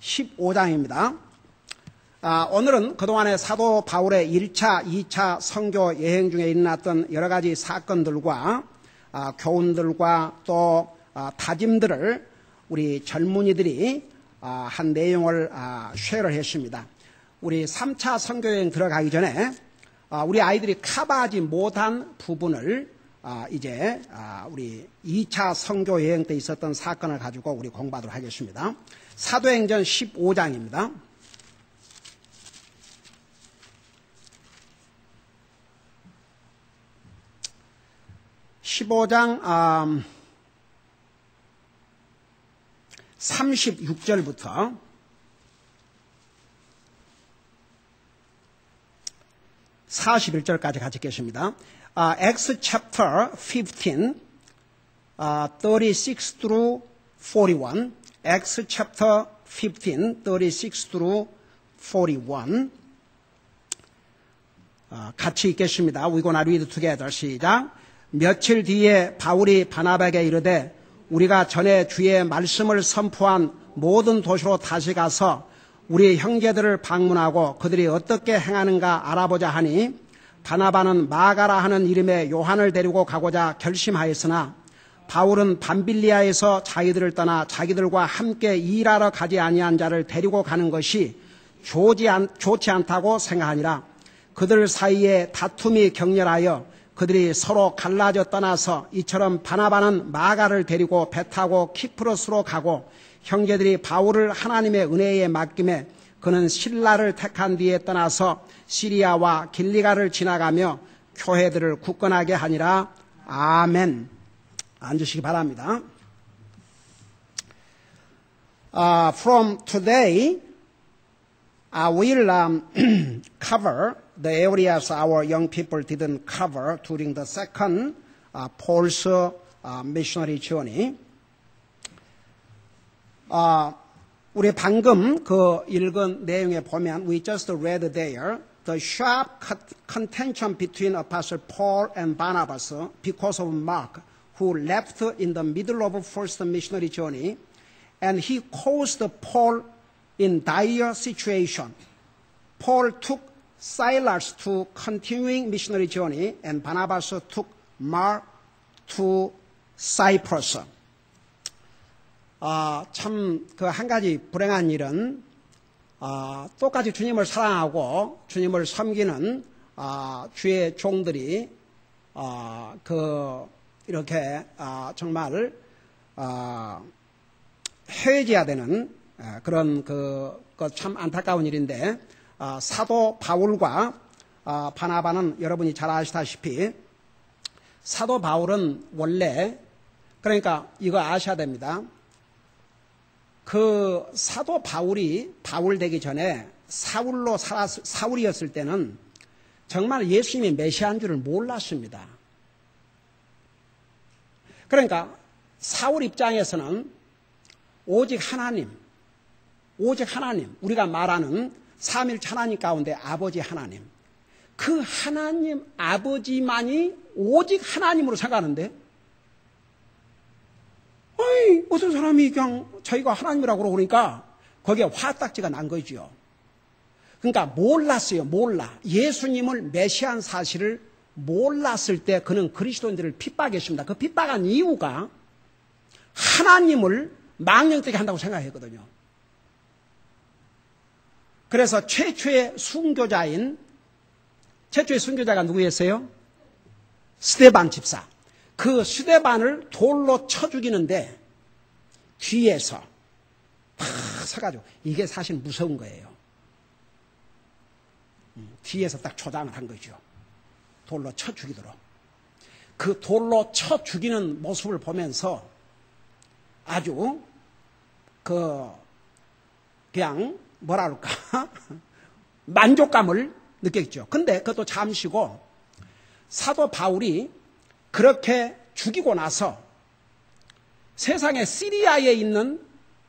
15장입니다. 오늘은 그동안의 사도 바울의 1차, 2차 선교 여행 중에 일어났던 여러 가지 사건들과 교훈들과 또 다짐들을 우리 젊은이들이 한 내용을 쉐어를 했습니다. 우리 3차 선교 여행 들어가기 전에 우리 아이들이 커버하지 못한 부분을 이제 우리 2차 선교 여행 때 있었던 사건을 가지고 우리 공부하도록 하겠습니다. 사도행전 15장입니다. (15장) 36절부터 41절까지 같이 읽겠습니다. Acts chapter 15, 36 through 41. Acts chapter 15, 36 through 41. 같이 읽겠습니다. We gonna read together. 시작. 며칠 뒤에 바울이 바나바에게 이르되 우리가 전에 주의 말씀을 선포한 모든 도시로 다시 가서 우리 형제들을 방문하고 그들이 어떻게 행하는가 알아보자 하니 바나바는 마가라 하는 이름의 요한을 데리고 가고자 결심하였으나 바울은 밤빌리아에서 자기들을 떠나 자기들과 함께 일하러 가지 아니한 자를 데리고 가는 것이 좋지 않다고 생각하니라. 그들 사이에 다툼이 격렬하여 그들이 서로 갈라져 떠나서 이처럼 바나바는 마가를 데리고 배 타고 키프로스로 가고 형제들이 바울을 하나님의 은혜에 맡김에 그는 실라를 택한 뒤에 떠나서 시리아와 길리가를 지나가며 교회들을 굳건하게 하니라. 아멘. 앉으시기 바랍니다. From today, we'll cover the areas our young people didn't cover during the second Paul's missionary journey. 우리 방금 그 읽은 내용에 보면 we just read there the sharp contention between Apostle Paul and Barnabas because of Mark, who left in the middle of first missionary journey, and he caused Paul in dire situation. Paul took Silas to continuing missionary journey, and Barnabas took Mark to Cyprus. 참 그 한 가지 불행한 일은 똑같이 주님을 사랑하고 주님을 섬기는 주의 종들이 이렇게 정말 헤어져야 되는 그런 참 안타까운 일인데 사도 바울과 바나바는 여러분이 잘 아시다시피 사도 바울은 원래 그러니까 이거 아셔야 됩니다. 그 사도 바울이 바울 되기 전에 사울이었을 때는 정말 예수님이 메시아인 줄을 몰랐습니다. 그러니까 사울 입장에서는 오직 하나님, 우리가 말하는 삼일체 하나님 가운데 아버지 하나님, 그 하나님 아버지만이 오직 하나님으로 생각하는데 어떤 사람이 그냥 자기가 하나님이라고 그러니까 거기에 화딱지가 난 거죠. 그러니까 몰랐어요. 예수님을 메시아한 사실을 몰랐을 때 그는 그리스도인들을 핍박했습니다. 그 핍박한 이유가 하나님을 망령되게 한다고 생각했거든요. 그래서 최초의 순교자가 누구였어요? 스데반 집사. 그 스데반을 돌로 쳐 죽이는데 뒤에서 탁 서가지고 이게 사실 무서운 거예요. 뒤에서 딱 조장을 한 거죠. 돌로 쳐 죽이도록. 그 돌로 쳐 죽이는 모습을 보면서 아주 그냥 뭐라 그럴까 만족감을 느꼈죠. 근데 그것도 잠시고 사도 바울이 그렇게 죽이고 나서 세상에 시리아에 있는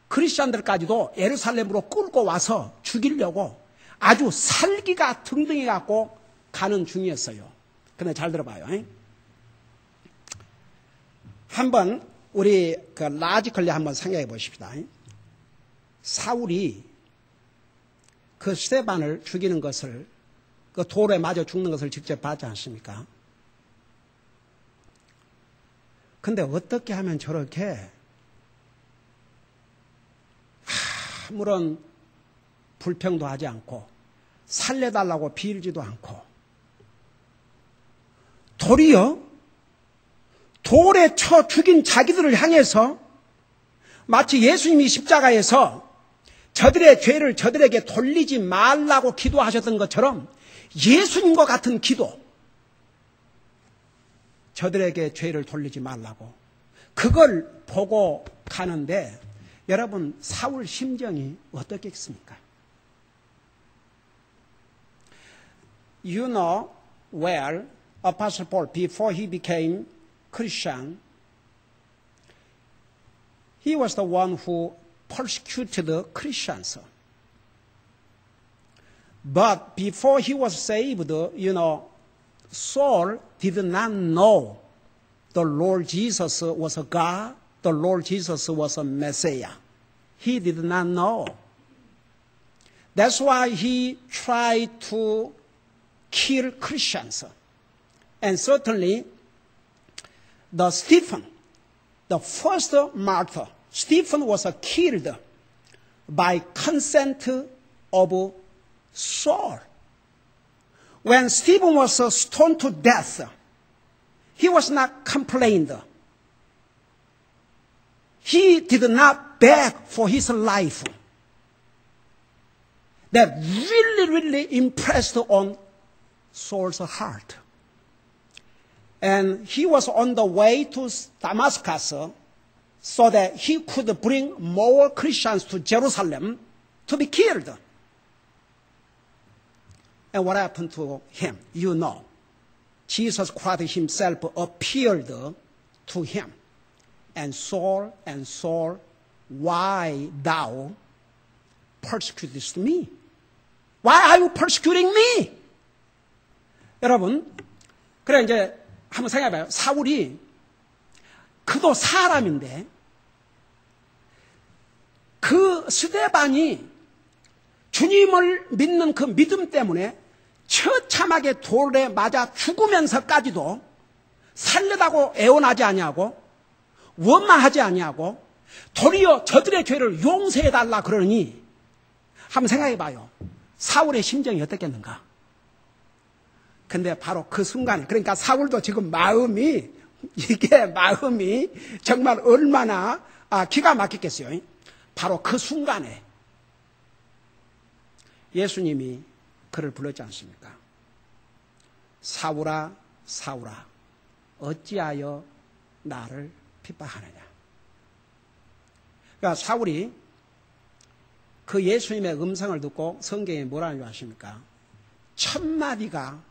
크리스찬들까지도 예루살렘으로 끌고 와서 죽이려고 아주 살기가 등등해 갖고 가는 중이었어요. 근데 잘 들어봐요. 한번 우리 라지컬리 한번 생각해 보십시다. 사울이 그 스데반을 죽이는 것을, 그 돌에 맞아 죽는 것을 직접 봤지 않습니까? 근데 어떻게 하면 저렇게 아무런 불평도 하지 않고 살려달라고 빌지도 않고 도리어 돌에 쳐 죽인 자기들을 향해서 마치 예수님이 십자가에서 저들의 죄를 저들에게 돌리지 말라고 기도하셨던 것처럼 예수님과 같은 기도, 저들에게 죄를 돌리지 말라고, 그걸 보고 가는데 여러분 사울 심정이 어떻겠습니까? You know well, Apostle Paul, before he became Christian, he was the one who persecuted the Christians. But before he was saved, Saul did not know the Lord Jesus was a God, the Lord Jesus was a Messiah. He did not know. That's why he tried to kill Christians. And certainly, the Stephen, the first martyr, Stephen was killed by consent of Saul. When Stephen was stoned to death, he was not complained. He did not beg for his life. That really impressed on Saul's heart. And he was on the way to Damascus so that he could bring more Christians to Jerusalem to be killed. And what happened to him? You know. Jesus Christ himself appeared to him. And Saul, why thou persecutest me? Why are you persecuting me? 여러분, 그래 이제 한번 생각해봐요. 사울이 그도 사람인데 그 스데반이 주님을 믿는 그 믿음 때문에 처참하게 돌에 맞아 죽으면서까지도 살려다고 애원하지 아니하고 원망하지 아니하고 도리어 저들의 죄를 용서해달라 그러니 한번 생각해봐요. 사울의 심정이 어떻겠는가? 근데 바로 그 순간에, 그러니까 사울도 지금 마음이 정말 얼마나 기가 막히겠어요. 바로 그 순간에 예수님이 그를 불렀지 않습니까? 사울아, 사울아, 어찌하여 나를 핍박하느냐? 그러니까 사울이 그 예수님의 음성을 듣고 성경에 뭐라는 줄 아십니까? 첫 마디가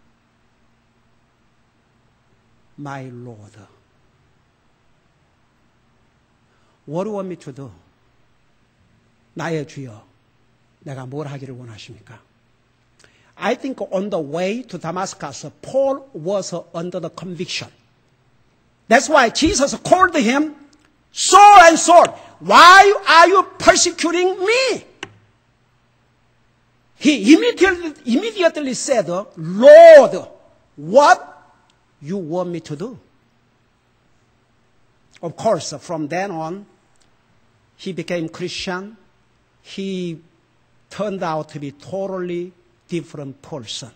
My Lord. What do you want me to do? 나의 주여, 내가 뭘 하기를 원하십니까? I think on the way to Damascus, Paul was under the conviction. That's why Jesus called him, Saul and Saul, why are you persecuting me? He immediately said, Lord, what you want me to do? Of course, from then on, he became Christian. He turned out to be totally different person.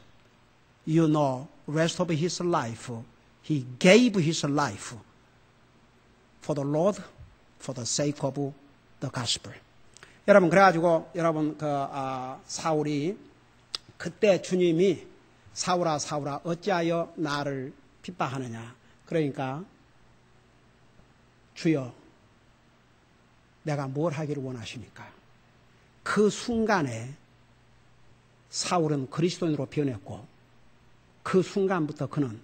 You know, rest of his life, he gave his life for the Lord, for the sake of the gospel. 여러분, 그래가지고, 여러분, 사울이, 그때 주님이, 사울아, 사울아, 어찌하여 나를 핍박하느냐. 그러니까, 주여, 내가 뭘 하기를 원하십니까? 그 순간에 사울은 그리스도인으로 변했고 그 순간부터 그는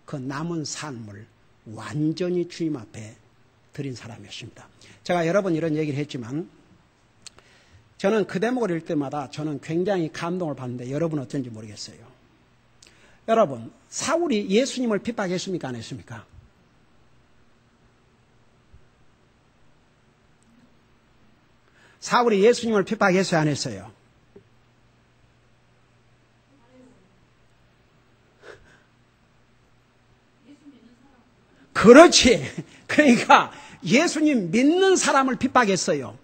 그 남은 삶을 완전히 주님 앞에 드린 사람이었습니다. 제가 여러 번 이런 얘기를 했지만 저는 그 대목을 읽을 때마다 저는 굉장히 감동을 받는데 여러분은 어떤지 모르겠어요. 여러분, 사울이 예수님을 핍박했습니까? 안 했습니까? 사울이 예수님을 핍박했어요, 안 했어요? 그렇지. 그러니까 예수님 믿는 사람을 핍박했어요.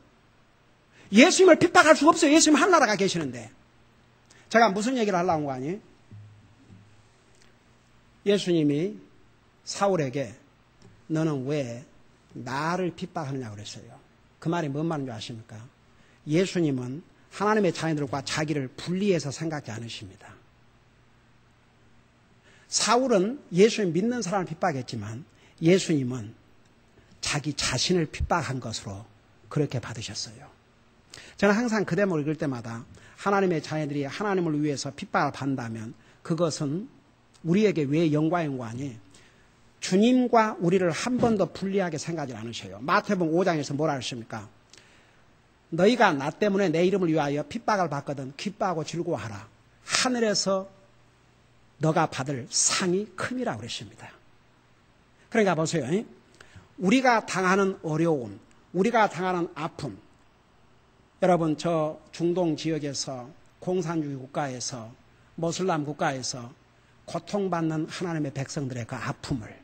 예수님을 핍박할 수가 없어요. 예수님 하늘나라가 계시는데. 제가 무슨 얘기를 하려고 한 거 아니에요? 예수님이 사울에게 너는 왜 나를 핍박하느냐고 그랬어요. 그 말이 뭔 말인 줄 아십니까? 예수님은 하나님의 자녀들과 자기를 분리해서 생각지 않으십니다. 사울은 예수님 믿는 사람을 핍박했지만 예수님은 자기 자신을 핍박한 것으로 그렇게 받으셨어요. 저는 항상 그 대목을 읽을 때마다 하나님의 자녀들이 하나님을 위해서 핍박을 받는다면 그것은 우리에게 왜 영광인 거 아니에요? 주님과 우리를 한 번도 분리하게 생각하지 않으셔요. 마태복음 5장에서 뭐라 하십니까? 너희가 나 때문에 내 이름을 위하여 핍박을 받거든 기뻐하고 즐거워하라. 하늘에서 너가 받을 상이 큼이라고 그러십니다. 그러니까 보세요. 우리가 당하는 어려움, 우리가 당하는 아픔, 여러분 저 중동 지역에서 공산주의 국가에서 모슬람 국가에서 고통받는 하나님의 백성들의 그 아픔을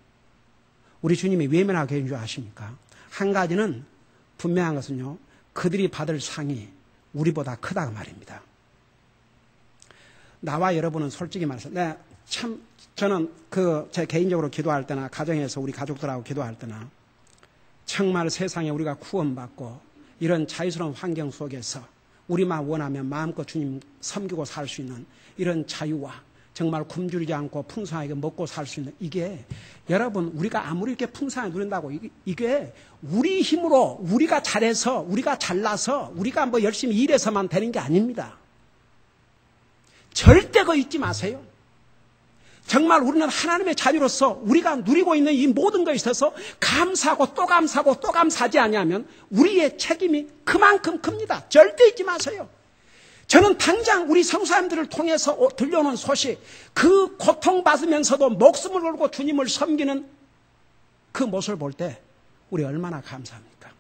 우리 주님이 외면하고 계신 줄 아십니까? 한 가지는 분명한 것은요, 그들이 받을 상이 우리보다 크다고 말입니다. 나와 여러분은 솔직히 말해서, 저는 제 개인적으로 기도할 때나 가정에서 우리 가족들하고 기도할 때나 정말 세상에 우리가 구원받고 이런 자유스러운 환경 속에서 우리만 원하면 마음껏 주님 섬기고 살 수 있는 이런 자유와 정말 굶주리지 않고 풍성하게 먹고 살 수 있는 이게 여러분 우리가 아무리 이렇게 풍성하게 누린다고 이게 우리 힘으로 우리가 잘해서 우리가 잘나서 우리가 뭐 열심히 일해서만 되는 게 아닙니다. 절대 그거 잊지 마세요. 정말 우리는 하나님의 자녀로서 우리가 누리고 있는 이 모든 것에 있어서 감사하고 또 감사하고 또 감사하지 않으면 우리의 책임이 그만큼 큽니다. 절대 잊지 마세요. 저는 당장 우리 성사님들을 통해서 들려오는 소식, 그 고통받으면서도 목숨을 걸고 주님을 섬기는 그 모습을 볼 때 우리 얼마나 감사합니까?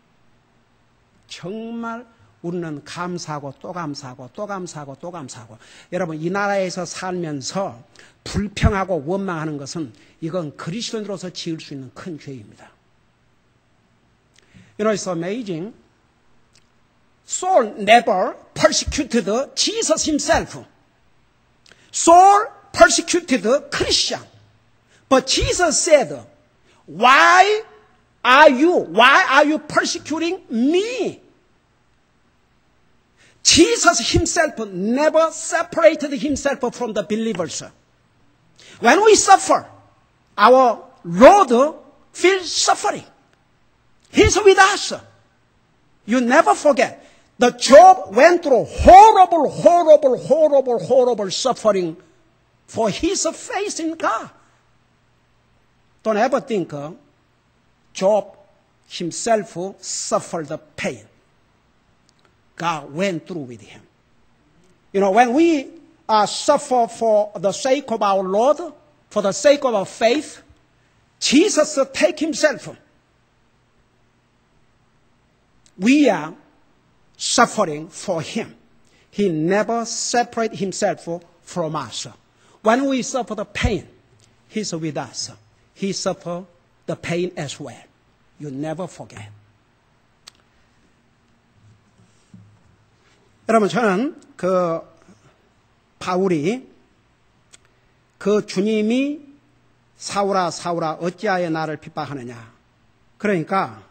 정말 우리는 감사하고 또 감사하고 또 감사하고 또 감사하고. 여러분 이 나라에서 살면서 불평하고 원망하는 것은 이건 그리스도인으로서 지을 수 있는 큰 죄입니다. You know, it's amazing. Saul never persecuted Jesus himself. Saul persecuted Christian. But Jesus said, why are you persecuting me? Jesus himself never separated himself from the believers. When we suffer, our Lord feels suffering. He's with us. You never forget. The Job went through horrible suffering for his faith in God. Don't ever think Job himself suffered the pain. God went through with him. You know, when we suffer for the sake of our Lord, for the sake of our faith, Jesus take himself. We are suffering for him. He never separated himself from us. When we suffer the pain, he's with us. He suffered the pain as well. You never forget. 여러분 저는 바울이 주님이 사울아 사울아 어찌하여 나를 핍박하느냐. 그러니까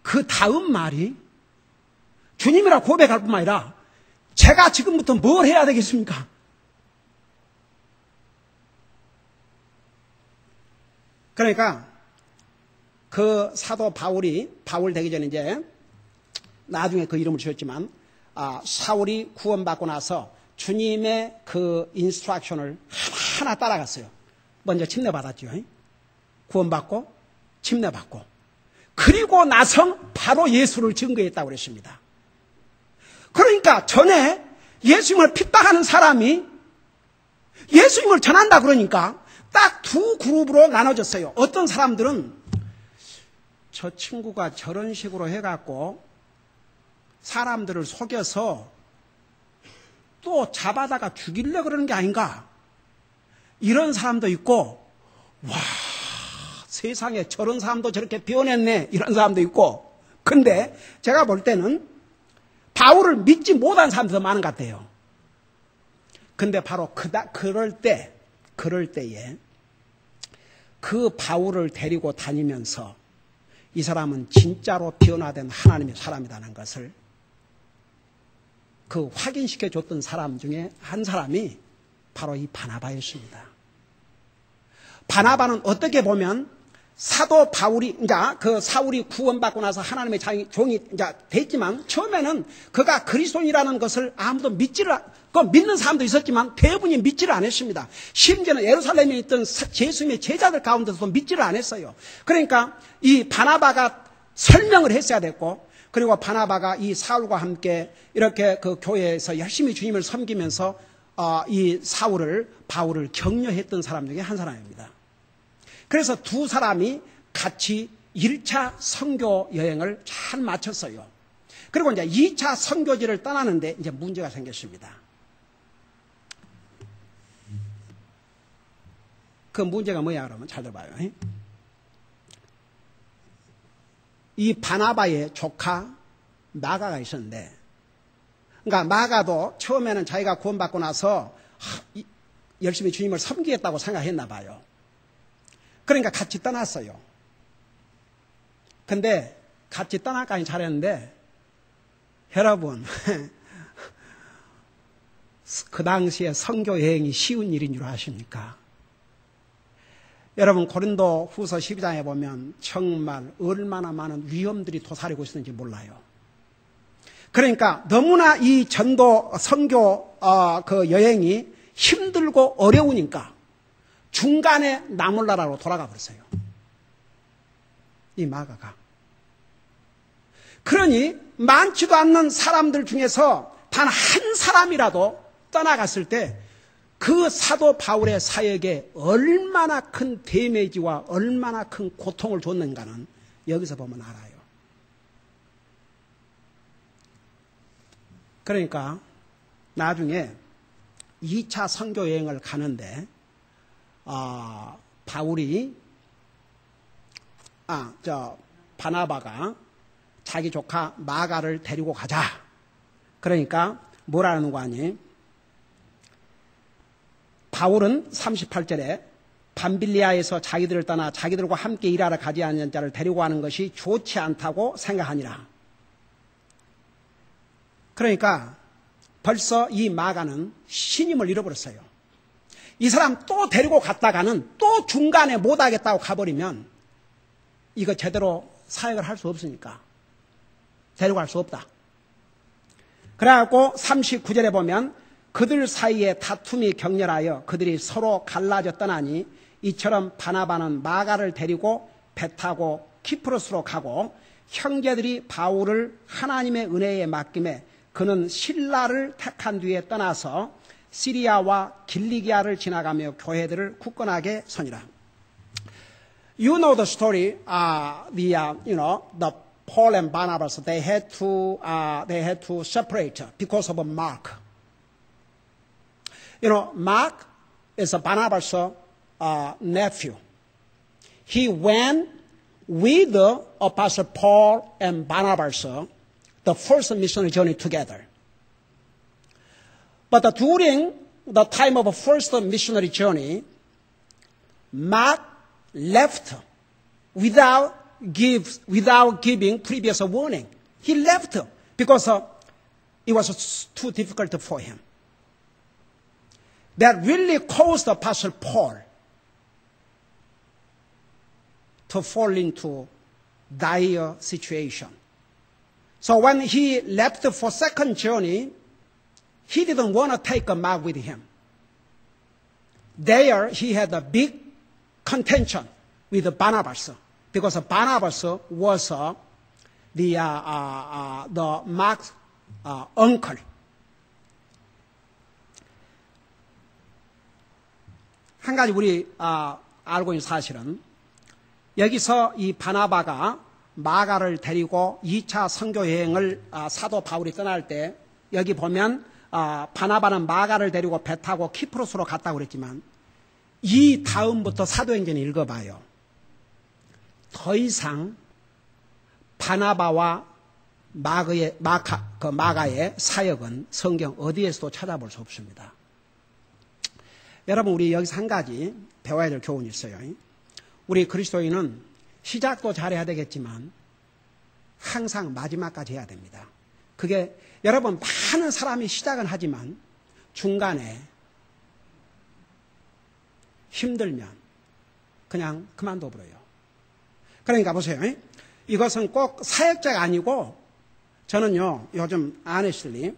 그 다음 말이 주님이라 고백할 뿐만 아니라 제가 지금부터 뭘 해야 되겠습니까? 그러니까 그 사도 바울 되기 전에 이제 나중에 그 이름을 지었지만 사울이 구원받고 나서 주님의 그 인스트럭션을 하나 따라갔어요. 먼저 침례받았죠. 구원받고 침례받고 그리고 나서 바로 예수를 증거했다고 그랬습니다. 그러니까 전에 예수님을 핍박하는 사람이 예수님을 전한다 그러니까 딱 두 그룹으로 나눠졌어요. 어떤 사람들은 저 친구가 저런 식으로 해갖고 사람들을 속여서 또 잡아다가 죽이려고 그러는 게 아닌가? 이런 사람도 있고, 와, 세상에 저런 사람도 저렇게 변했네. 이런 사람도 있고. 근데 제가 볼 때는 바울을 믿지 못한 사람도 더 많은 것 같아요. 근데 바로 그럴 때에 그 바울을 데리고 다니면서 이 사람은 진짜로 변화된 하나님의 사람이라는 것을 그 확인시켜 줬던 사람 중에 한 사람이 바로 이 바나바였습니다. 바나바는 어떻게 보면 사도 바울이, 그 사울이 구원받고 나서 하나님의 종이 됐지만, 처음에는 그가 그리스도인이라는 것을 아무도 믿는 사람도 있었지만, 대부분이 믿지를 않았습니다. 심지어는 예루살렘에 있던 예수님의 제자들 가운데서도 믿지를 않았어요. 그러니까 이 바나바가 설명을 했어야 됐고, 그리고 바나바가 이 사울과 함께 이렇게 그 교회에서 열심히 주님을 섬기면서, 이 바울을 격려했던 사람 중에 한 사람입니다. 그래서 두 사람이 같이 1차 선교 여행을 잘 마쳤어요. 그리고 이제 2차 선교지를 떠나는데 이제 문제가 생겼습니다. 그 문제가 뭐냐 그러면 잘 들어봐요. 이 바나바의 조카 마가가 있었는데, 그러니까 마가도 처음에는 자기가 구원받고 나서 열심히 주님을 섬기겠다고 생각했나 봐요. 그러니까 같이 떠났어요. 근데 같이 떠나까지 잘했는데, 여러분, 그 당시에 선교 여행이 쉬운 일인 줄 아십니까? 여러분, 고린도 후서 12장에 보면 정말 얼마나 많은 위험들이 도사리고 있었는지 몰라요. 그러니까 너무나 이 전도 선교 그 여행이 힘들고 어려우니까 중간에 나몰라라로 돌아가 버렸어요. 이 마가가. 그러니 많지도 않는 사람들 중에서 단 한 사람이라도 떠나갔을 때 그 사도 바울의 사역에 얼마나 큰 데미지와 얼마나 큰 고통을 줬는가는 여기서 보면 알아요. 그러니까 나중에 2차 선교 여행을 가는데 바나바가 자기 조카 마가를 데리고 가자. 그러니까 뭐라는 거 아니? 바울은 38절에 밤빌리아에서 자기들을 떠나 자기들과 함께 일하러 가지 않는 자를 데리고 가는 것이 좋지 않다고 생각하니라. 그러니까 벌써 이 마가는 신임을 잃어버렸어요. 이 사람 또 데리고 갔다가는 또 중간에 못하겠다고 가버리면 이거 제대로 사역을 할 수 없으니까 데리고 갈 수 없다. 그래갖고 39절에 보면 그들 사이에 다툼이 격렬하여 그들이 서로 갈라져 떠나니 이처럼 바나바는 마가를 데리고 배 타고 키프로스로 가고 형제들이 바울을 하나님의 은혜에 맡김에 그는 신라를 택한 뒤에 떠나서 시리아와 길리기아를 지나가며 교회들을 굳건하게 서니라. You know the story. The Paul and Barnabas they had to separate because of Mark. Mark is Barnabas' nephew. He went with the Apostle Paul and Barnabas the first missionary journey together. But during the time of first missionary journey, Mark left without giving previous warning. He left because it was too difficult for him. That really caused Apostle Paul to fall into dire situation. So when he left for second journey, he didn't want to take Mark with him. There he had a big contention with Barnabas because Barnabas was the Mark's uncle. 한 가지 우리 알고 있는 사실은 여기서 이 바나바가 마가를 데리고 2차 선교 여행을 사도 바울이 떠날 때 여기 보면 바나바는 마가를 데리고 배 타고 키프로스로 갔다고 그랬지만 이 다음부터 사도행전을 읽어봐요. 더 이상 바나바와 마가의 사역은 성경 어디에서도 찾아볼 수 없습니다. 여러분, 우리 여기서 한 가지 배워야 될 교훈이 있어요. 우리 그리스도인은 시작도 잘해야 되겠지만 항상 마지막까지 해야 됩니다. 그게 여러분, 많은 사람이 시작은 하지만 중간에 힘들면 그냥 그만둬 버려요. 그러니까 보세요. 이것은 꼭 사역자가 아니고 저는요, 요즘 아내실리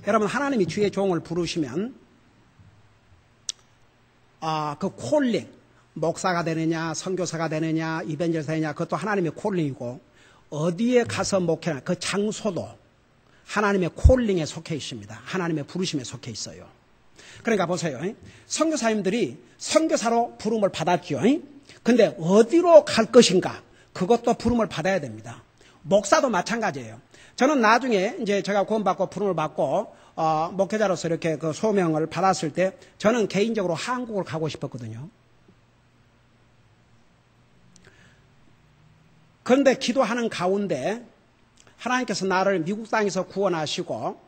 여러분, 하나님이 주의 종을 부르시면 그 콜링, 목사가 되느냐, 선교사가 되느냐, 이벤저사 되느냐, 그것도 하나님의 콜링이고 어디에 가서 목회나 그 장소도 하나님의 콜링에 속해 있습니다. 하나님의 부르심에 속해 있어요. 그러니까 보세요. 선교사님들이 선교사로 부름을 받았죠. 근데 어디로 갈 것인가? 그것도 부름을 받아야 됩니다. 목사도 마찬가지예요. 저는 나중에 이제 제가 구원받고 부름을 받고 목회자로서 이렇게 그 소명을 받았을 때 저는 개인적으로 한국을 가고 싶었거든요. 그런데 기도하는 가운데 하나님께서 나를 미국 땅에서 구원하시고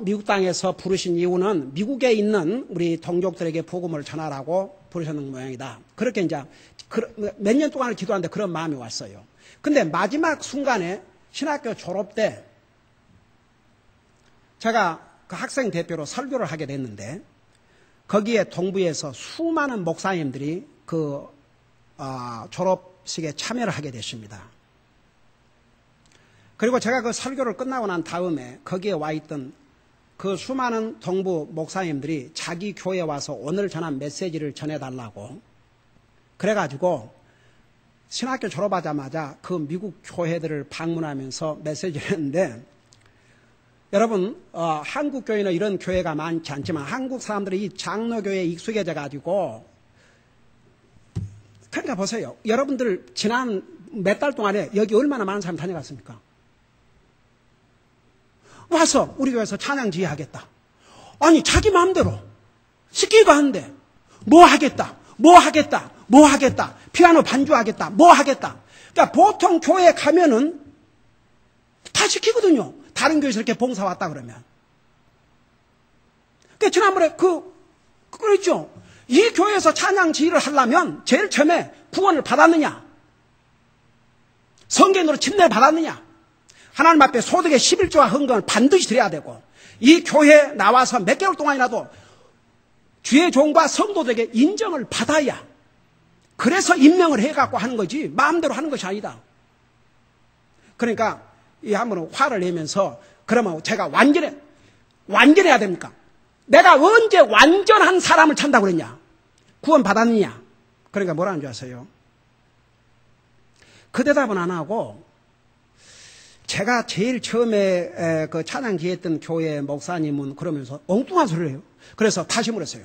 미국 땅에서 부르신 이유는 미국에 있는 우리 동족들에게 복음을 전하라고 부르셨는 모양이다. 그렇게 이제 몇 년 동안을 기도하는데 그런 마음이 왔어요. 근데 마지막 순간에 신학교 졸업 때 제가 그 학생 대표로 설교를 하게 됐는데 거기에 동부에서 수많은 목사님들이 그 졸업식에 참여를 하게 됐습니다. 그리고 제가 그 설교를 끝나고 난 다음에 거기에 와 있던 그 수많은 동부 목사님들이 자기 교회에 와서 오늘 전한 메시지를 전해달라고 그래가지고 신학교 졸업하자마자 그 미국 교회들을 방문하면서 메시지를 했는데 여러분, 한국 교회는 이런 교회가 많지 않지만 한국 사람들이 이 장로교회에 익숙해져 가지고 그러니까 보세요. 여러분들 지난 몇 달 동안에 여기 얼마나 많은 사람이 다녀갔습니까? 와서 우리 교회에서 찬양 지휘하겠다. 아니 자기 마음대로 시키고 하는데 뭐 하겠다. 피아노 반주하겠다. 뭐 하겠다. 그러니까 보통 교회에 가면은 다 시키거든요. 다른 교회에서 이렇게 봉사 왔다 그러면. 그러니까 지난번에 그랬죠. 이 교회에서 찬양 지휘를 하려면 제일 처음에 구원을 받았느냐? 성경으로 침례를 받았느냐? 하나님 앞에 소득의 11조와 헌금을 반드시 드려야 되고 이 교회에 나와서 몇 개월 동안이라도 주의 종과 성도들에게 인정을 받아야 그래서 임명을 해갖고 하는 거지 마음대로 하는 것이 아니다. 그러니까 이 한번 화를 내면서 그러면 제가 완전해야 됩니까? 내가 언제 완전한 사람을 찾는다고 그랬냐? 구원 받았느냐? 그러니까 뭐라는 줄 아세요? 그 대답은 안 하고 제가 제일 처음에 그 찬양 지휘했던 교회 목사님은 그러면서 엉뚱한 소리를 해요. 그래서 다시 물었어요.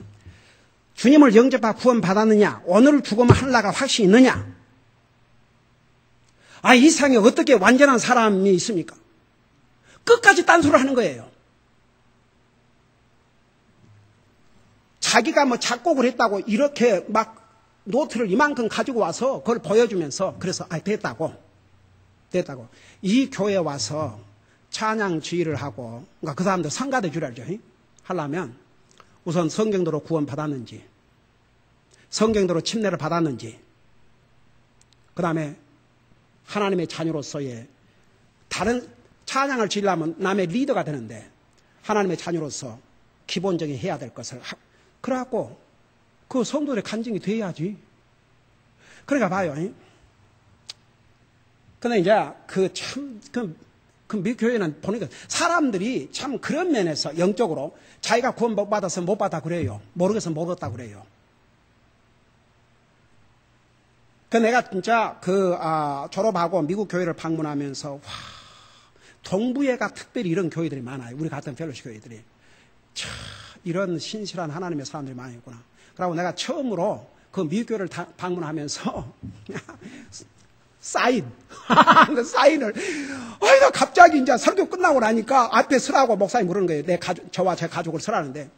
주님을 영접하고 구원 받았느냐? 오늘 죽으면 하늘나가 확신이 있느냐? 이 세상에 어떻게 완전한 사람이 있습니까? 끝까지 딴소리를 하는 거예요. 자기가 뭐 작곡을 했다고 이렇게 막 노트를 이만큼 가지고 와서 그걸 보여주면서 그래서 됐다고. 이 교회에 와서 찬양 지휘를 하고 그러니까 그 사람들 성가대 주라죠. 하려면 우선 성경대로 구원 받았는지 성경대로 침례를 받았는지 그 다음에 하나님의 자녀로서의 다른 찬양을 지으려면 남의 리더가 되는데 하나님의 자녀로서 기본적인 해야 될 것을 그래갖고 그 성도들의 간증이 돼야지. 그러니까 봐요. 근데 이제 그 미국 교회는 보니까 사람들이 참 그런 면에서 영적으로 자기가 구원 못 받아서 못 받아 그래요. 모르겠어 모르겠다 그래요. 그 내가 진짜 졸업하고 미국 교회를 방문하면서 동부에가 특별히 이런 교회들이 많아요. 우리 같은 펠로시 교회들이 이런 신실한 하나님의 사람들이 많이 있구나. 그리고 내가 처음으로 그 미국교회를 방문하면서 사인, 그 사인을, 나 갑자기 이제 설교 끝나고 나니까 앞에 서라고 목사님 그러는 거예요. 저와 제 가족을 서라는데.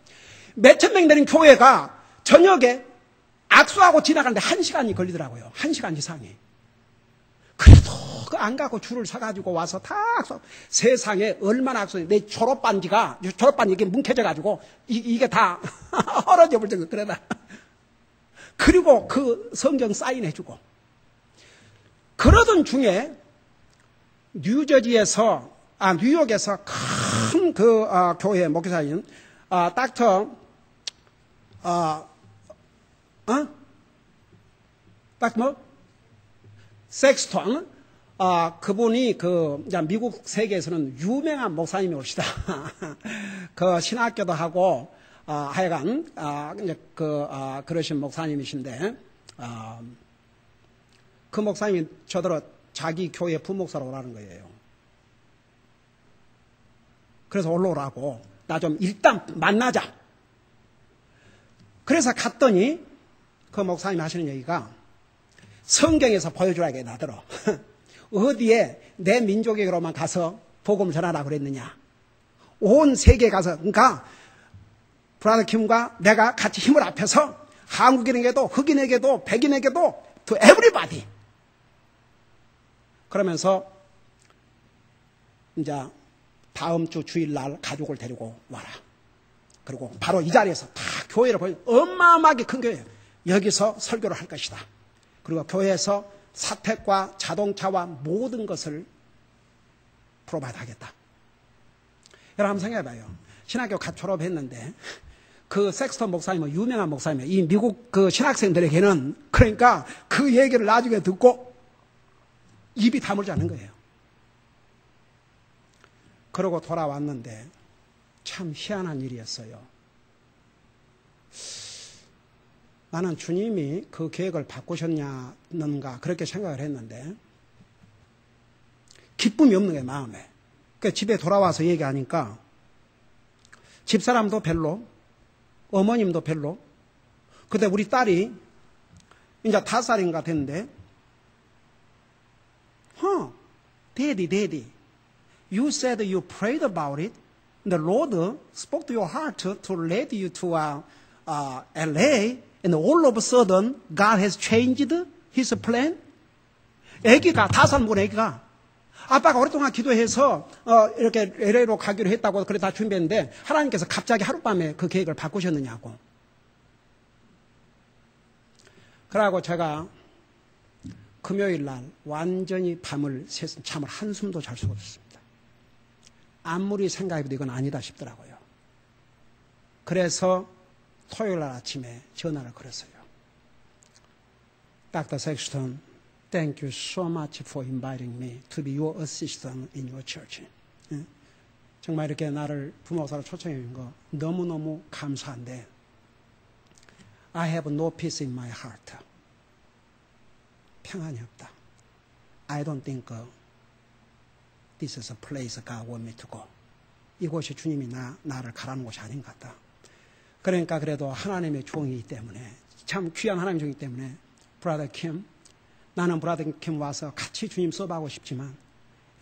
몇천 명 되는 교회가 저녁에 악수하고 지나가는데 1시간이 걸리더라고요. 1시간 이상이. 그래도 그 안 가고 줄을 서가지고 와서 다 악수. 세상에 얼마나 악수. 내 졸업반지 이게 뭉개져가지고 이게 다 헐어져 볼 정도 그러다. 그리고 그 성경 사인해주고. 그러던 중에 뉴욕에서 큰 교회 목사님, 닥터 섹스턴, 그분이 미국 세계에서는 유명한 목사님이 오시다. 그 신학교도 하고, 하여간, 그러신 목사님이신데, 그 목사님이 저더러 자기 교회 부목사로 오라는 거예요. 그래서 올라오라고, 나 좀 일단 만나자. 그래서 갔더니, 그 목사님이 하시는 얘기가, 성경에서 보여주라게 나더러. 어디에 내 민족에게로만 가서 복음을 전하라고 그랬느냐. 온 세계에 가서, 그러니까 브라더 킴과 내가 같이 힘을 합해서 한국인에게도 흑인에게도 백인에게도 to everybody. 그러면서 이제 다음 주 주일날 가족을 데리고 와라. 그리고 바로 이 자리에서 다 교회를 보여. 어마어마하게 큰 교회예요. 여기서 설교를 할 것이다. 그리고 교회에서 사택과 자동차와 모든 것을 프로바이드 하겠다. 여러분 한번 생각해봐요. 신학교 갓 졸업했는데 그 섹스턴 목사님은 유명한 목사님이에요. 이 미국 그 신학생들에게는 그러니까 그 얘기를 나중에 듣고 입이 다물지 않는 거예요. 그러고 돌아왔는데 참 희한한 일이었어요. 나는 주님이 그 계획을 바꾸셨냐는가 그렇게 생각을 했는데 기쁨이 없는 거예요, 마음에. 그러니까 집에 돌아와서 얘기하니까 집사람도 별로, 어머님도 별로. 근데 우리 딸이 이제 5살인가 됐는데 Daddy, you said you prayed about it. The Lord spoke to your heart to lead you to LA. And all of a sudden, God has changed His plan. 애기가 5살 먹은 애기가 아빠가 오랫동안 기도해서 이렇게 LA로 가기로 했다고 그래 다 준비했는데 하나님께서 갑자기 하룻밤에 그 계획을 바꾸셨느냐고. 그러고 제가 금요일 날 완전히 밤을 새서 잠을 한숨도 잘 수가 없었습니다. 아무리 생각해도 이건 아니다 싶더라고요. 그래서 토요일 날 아침에 전화를 걸었어요. Dr. Sexton, thank you so much for inviting me to be your assistant in your church. 정말 이렇게 나를 부목사로 초청해 준 거 너무너무 감사한데 I have no peace in my heart. 평안이 없다. I don't think this is a place God wants me to go. 이곳이 주님이 나를 가라는 곳이 아닌 것 같다. 그러니까 그래도 하나님의 종이기 때문에 참 귀한 하나님의 종이기 때문에 브라더 킴, 나는 브라더 킴 와서 같이 주님 서브하고 싶지만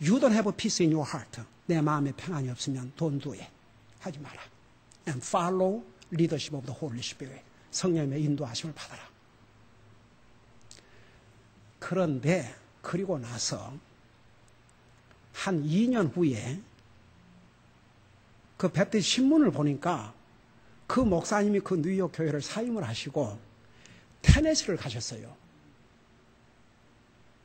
You don't have peace in your heart. 내 마음에 평안이 없으면 don't do it. 하지 마라. And follow leadership of the Holy Spirit. 성령님의 인도하심을 받아라. 그런데 그리고 나서 한 2년 후에 그 베프티스트 신문을 보니까 그 목사님이 그 뉴욕 교회를 사임을 하시고 테네시를 가셨어요.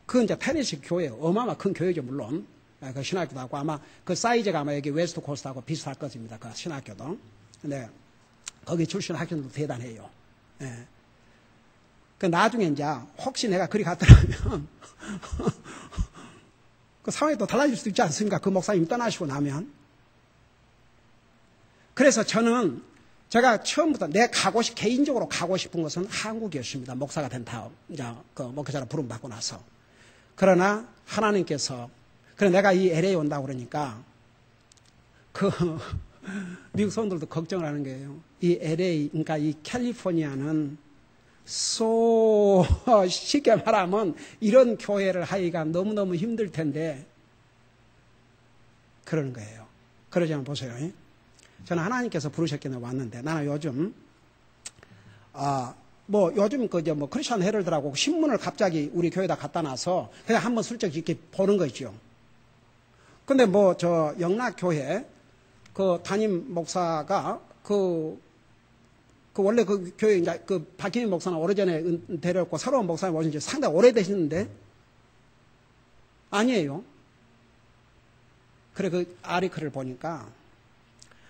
그 이제 테네시 교회 어마어마 큰 교회죠 물론. 그 신학교도 하고 아마 그 사이즈가 아마 여기 웨스트 코스트하고 비슷할 것입니다. 그 신학교도. 근데 거기 출신 학생들도 대단해요. 예. 그 나중에 이제 혹시 내가 그리 갔더라면 그 상황이 또 달라질 수도 있지 않습니까? 그 목사님이 떠나시고 나면. 그래서 저는 제가 처음부터 개인적으로 가고 싶은 것은 한국이었습니다. 목사가 된 다음, 이제 그 목회자로 부름받고 나서. 그러나 하나님께서, 그래 내가 이 LA 온다고 그러니까, 미국 사람들도 걱정을 하는 거예요. 이 LA, 그러니까 이 캘리포니아는 쉽게 말하면 이런 교회를 하기가 너무너무 힘들 텐데 그러는 거예요. 그러지 않아 보세요. 저는 하나님께서 부르셨기는 왔는데 나는 요즘 요즘 크리스천 헤럴드라고 신문을 갑자기 우리 교회에다 갖다 놔서 그냥 한번 슬쩍 이렇게 보는 거죠. 근데 영락교회 그 담임 목사가 원래 그 교회 이제 박희민 목사는 오래전에 데려왔고 새로운 목사님 오신 지 상당히 오래되시는데 아니에요. 그래 그 아리크를 보니까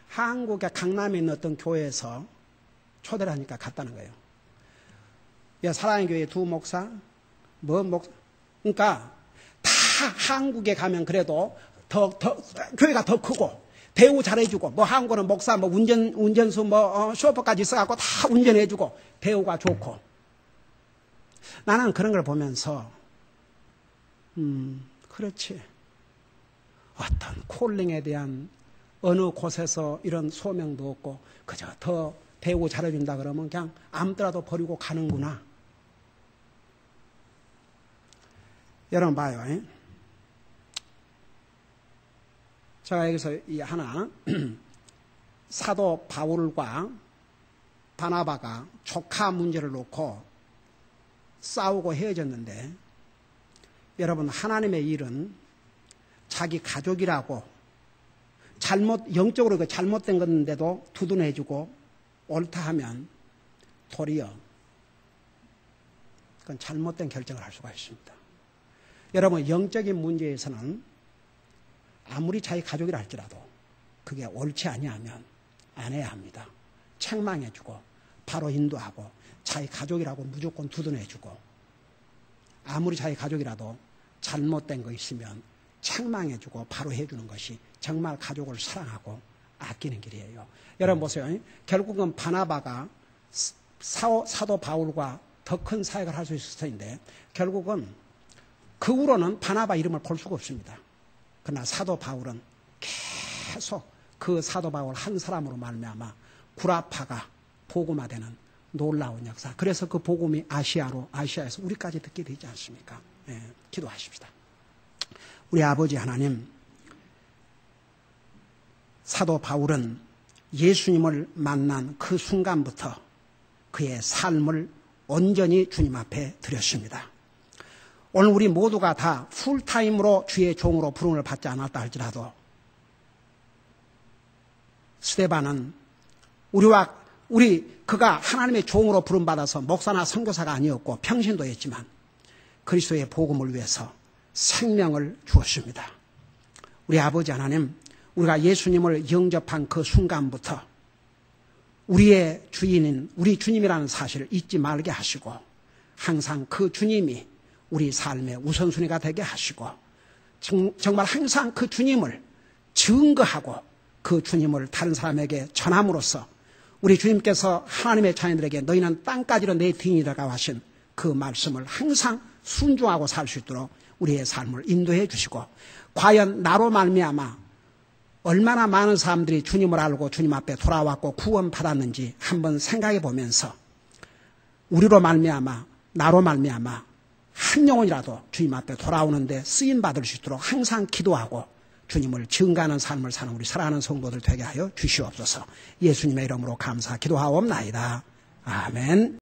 한국의 강남에 있는 어떤 교회에서 초대를 하니까 갔다는 거예요. 사랑의 교회 두 목사, 그러니까 다 한국에 가면 그래도 교회가 더 크고 대우 잘해주고 한국은 목사 운전수 쇼퍼까지 있어갖고 다 운전해주고 대우가 좋고 나는 그런 걸 보면서 그렇지 어떤 콜링에 대한 어느 곳에서 이런 소명도 없고 그저 더 대우 잘해준다 그러면 그냥 아무더라도 버리고 가는구나. 여러분 봐요. 제가 여기서 이 하나 사도 바울과 바나바가 조카 문제를 놓고 싸우고 헤어졌는데 여러분 하나님의 일은 자기 가족이라고 영적으로 잘못된 건데도 두둔해주고 옳다 하면 도리어 그건 잘못된 결정을 할 수가 있습니다. 여러분 영적인 문제에서는 아무리 자기 가족이라 할지라도 그게 옳지 아니하면 안 해야 합니다. 책망해주고 바로 인도하고 자기 가족이라고 무조건 두둔해주고 아무리 자기 가족이라도 잘못된 거 있으면 책망해주고 바로 해주는 것이 정말 가족을 사랑하고 아끼는 길이에요. 여러분 보세요. 결국은 바나바가 사도 바울과 더 큰 사역을 할 수 있을 텐데 결국은 그 후로는 바나바 이름을 볼 수가 없습니다. 그러나 사도 바울은 계속 그 사도 바울 한 사람으로 말미암아 구라파가 복음화되는 놀라운 역사. 그래서 그 복음이 아시아에서 우리까지 듣게 되지 않습니까? 기도하십시다. 우리 아버지 하나님, 사도 바울은 예수님을 만난 그 순간부터 그의 삶을 온전히 주님 앞에 드렸습니다. 오늘 우리 모두가 다 풀타임으로 주의 종으로 부름을 받지 않았다 할지라도 스데반은 그가 하나님의 종으로 부름받아서 목사나 선교사가 아니었고 평신도 했지만 그리스도의 복음을 위해서 생명을 주었습니다. 우리 아버지 하나님, 우리가 예수님을 영접한 그 순간부터 우리의 주인인 우리 주님이라는 사실을 잊지 말게 하시고 항상 그 주님이 우리 삶의 우선순위가 되게 하시고 정말 항상 그 주님을 증거하고 그 주님을 다른 사람에게 전함으로써 우리 주님께서 하나님의 자녀들에게 너희는 땅까지로 내 등이라고 하신 그 말씀을 항상 순종하고 살 수 있도록 우리의 삶을 인도해 주시고 과연 나로 말미암아 얼마나 많은 사람들이 주님을 알고 주님 앞에 돌아왔고 구원받았는지 한번 생각해 보면서 우리로 말미암아 나로 말미암아 한 영혼이라도 주님 앞에 돌아오는데 쓰임받을 수 있도록 항상 기도하고 주님을 증거하는 삶을 사는 우리 사랑하는 성도들 되게 하여 주시옵소서. 예수님의 이름으로 감사 기도하옵나이다. 아멘.